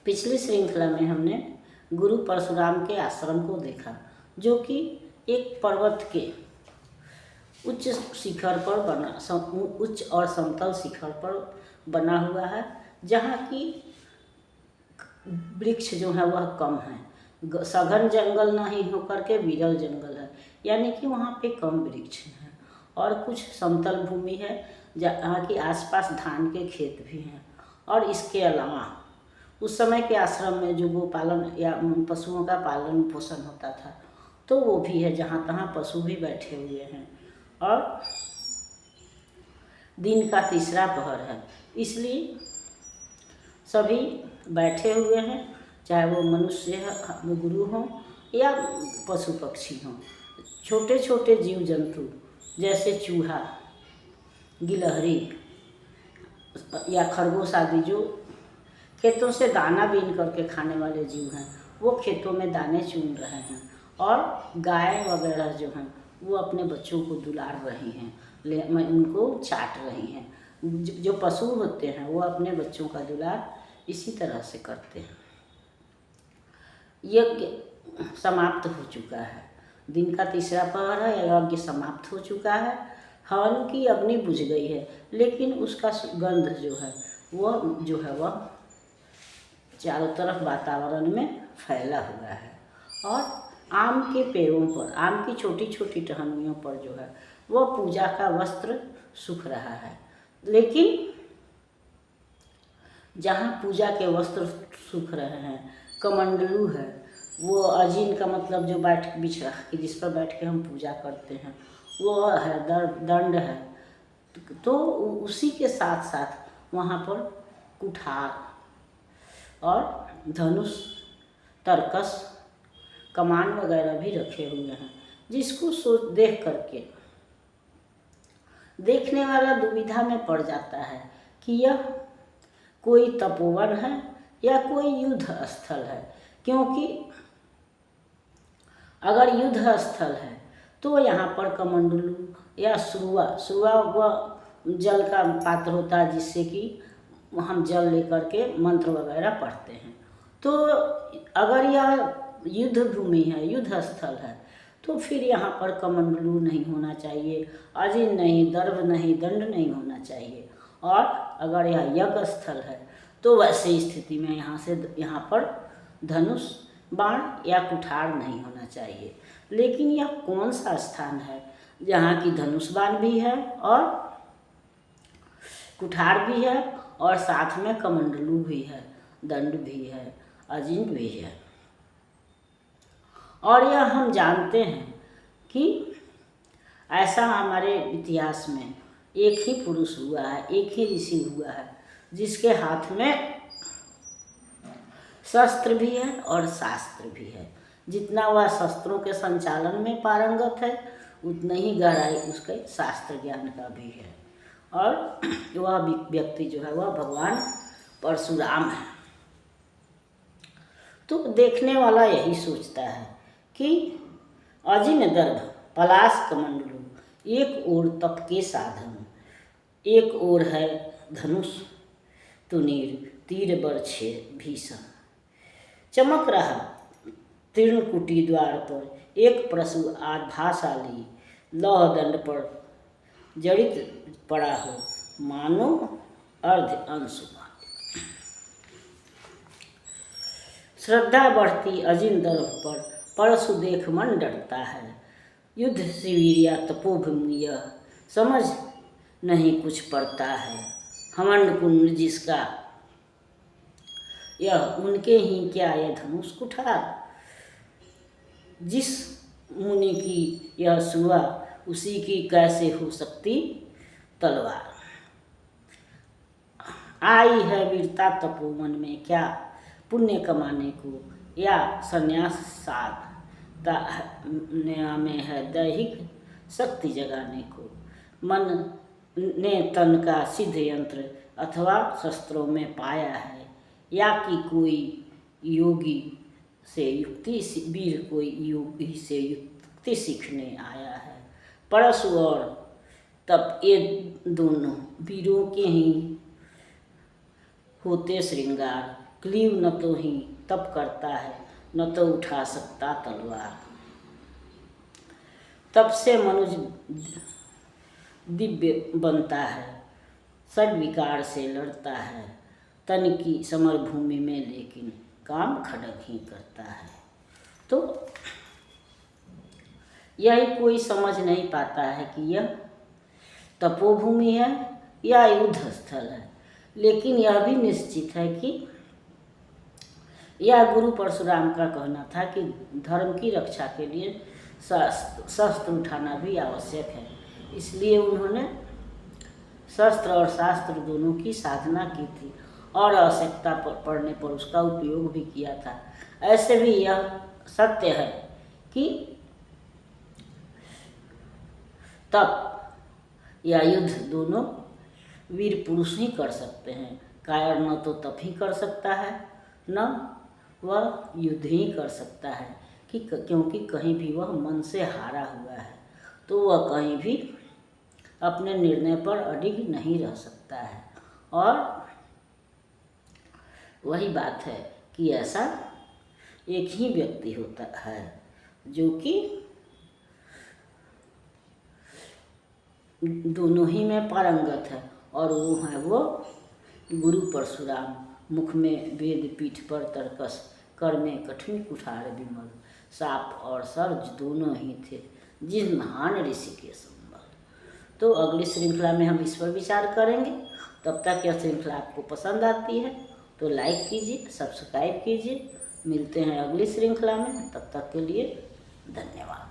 पिछली श्रृंखला में हमने गुरु परशुराम के आश्रम को देखा, जो कि एक पर्वत के उच्च शिखर पर उच्च और समतल शिखर पर बना हुआ है, जहाँ की वृक्ष जो है वह कम है। सघन जंगल नहीं होकर के विरल जंगल है, यानी कि वहाँ पे कम वृक्ष हैं और कुछ समतल भूमि है जहाँ की आसपास धान के खेत भी हैं। और इसके अलावा उस समय के आश्रम में जो गोपालन या पशुओं का पालन पोषण होता था, तो वो भी है, जहाँ तहाँ पशु भी बैठे हुए हैं। और दिन का तीसरा पहर है, इसलिए सभी बैठे हुए हैं, चाहे वो मनुष्य है, गुरु हों या पशु पक्षी हों। छोटे छोटे जीव जंतु जैसे चूहा, गिलहरी या खरगोश आदि जो खेतों से दाना बीन करके खाने वाले जीव हैं, वो खेतों में दाने चुन रहे हैं। और गाय वगैरह जो हैं वो अपने बच्चों को दुलार रही हैं, उनको चाट रही हैं। जो पशु होते हैं वो अपने बच्चों का दुलार इसी तरह से करते हैं। यज्ञ समाप्त हो चुका है, दिन का तीसरा पहर है, यज्ञ समाप्त हो चुका है। हवन की अग्नि बुझ गई है, लेकिन उसका गंध जो है वह चारों तरफ वातावरण में फैला हुआ है। और आम के पेड़ों पर, आम की छोटी छोटी टहनियों पर जो है वह पूजा का वस्त्र सूख रहा है। लेकिन जहाँ पूजा के वस्त्र सूख रहे हैं, कमंडलू है, वो अजीन का मतलब जो बिछा जिस पर बैठ के हम पूजा करते हैं वो है, दंड है। तो उसी के साथ साथ वहाँ पर कुठार और धनुष, तरकस, कमान वगैरह भी रखे हुए हैं, जिसको देख करके देखने वाला दुविधा में पड़ जाता है कि यह कोई तपोवन है या कोई युद्ध स्थल है। क्योंकि अगर युद्ध स्थल है तो यहाँ पर कमंडलू या सुरुआ वह जल का पात्र होता है, जिससे कि हम जल लेकर के मंत्र वगैरह पढ़ते हैं। तो अगर यह युद्ध भूमि है, युद्ध स्थल है, तो फिर यहाँ पर कमंडलू नहीं होना चाहिए, अजिन नहीं, दर्भ नहीं, दंड नहीं होना चाहिए। और अगर यह यज्ञ स्थल है तो वैसे स्थिति में यहाँ पर धनुष, बाण या कुठार नहीं होना चाहिए। लेकिन यह कौन सा स्थान है जहाँ की धनुष बाण भी है और कुठार भी है और साथ में कमंडलू भी है, दंड भी है, अजिन भी है। और यह हम जानते हैं कि ऐसा हमारे इतिहास में एक ही पुरुष हुआ है, एक ही ऋषि हुआ है, जिसके हाथ में शस्त्र भी है और शास्त्र भी है। जितना वह शस्त्रों के संचालन में पारंगत है, उतना ही गहराई उसके शास्त्र ज्ञान का भी है। और वह व्यक्ति जो है वह भगवान परशुराम है। तो देखने वाला यही सोचता है कि अजिन, दर्भ, पलाश, कमंडलू, एक ओर तप के साधन, एक ओर है धनुष, तुनीर, तीर, बरछे, भीषण, चमक रहा तीर्णकुटी द्वार पर एक परशु आभाशाली, लौह दंड पर जड़ित पड़ा हो, मानो अर्ध अंशुमान। श्रद्धा बढ़ती अजिन दर्भ पर, परशु देख मन डरता है। युद्ध शिविर या तपोभूमि यह समझ नहीं कुछ पड़ता है। हमंड कुंड जिसका यह उनके ही क्या यह धनुष कुठार, जिस मुनि की यह सुआ उसी की कैसे हो सकती तलवार। आई है वीरता तपोवन में क्या पुण्य कमाने को, या संन्यास साधना में है दैहिक शक्ति जगाने को। मन ने तन का सिद्ध यंत्र अथवा शस्त्रों में पाया है, या कि कोई योगी से युक्ति, वीर कोई योगी से युक्ति सीखने आया है। परशु और तप ये दोनों वीरों के ही होते श्रृंगार, क्लीव न तो ही तप करता है, न तो उठा सकता तलवार। तप से मनुष्य दिव्य बनता है, षड्विकार से लड़ता है, तन की समर भूमि में लेकिन काम खड़ग ही करता है। तो यह कोई समझ नहीं पाता है कि यह तपोभूमि है या युद्ध स्थल है, लेकिन यह भी निश्चित है कि यह गुरु परशुराम का कहना था कि धर्म की रक्षा के लिए शस्त्र उठाना भी आवश्यक है। इसलिए उन्होंने शस्त्र और शास्त्र दोनों की साधना की थी और आवश्यकता पड़ने पर उसका उपयोग भी किया था। ऐसे भी यह सत्य है कि तप या युद्ध दोनों वीर पुरुष ही कर सकते हैं। कायर न तो तप ही कर सकता है, न वह युद्ध ही कर सकता है क्योंकि कहीं भी वह मन से हारा हुआ है, तो वह कहीं भी अपने निर्णय पर अडिग नहीं रह सकता है। और वही बात है कि ऐसा एक ही व्यक्ति होता है जो कि दोनों ही में पारंगत है, और वो गुरु परशुराम। मुख में वेद, पीठ पर तर्कस, कर में कठिन कुठार विमल, साप और सर्ज दोनों ही थे जिस महान ऋषि के संबल। तो अगली श्रृंखला में हम इस पर विचार करेंगे। तब तक यह श्रृंखला आपको पसंद आती है तो लाइक कीजिए, सब्सक्राइब कीजिए। मिलते हैं अगली श्रृंखला में, तब तक के लिए धन्यवाद।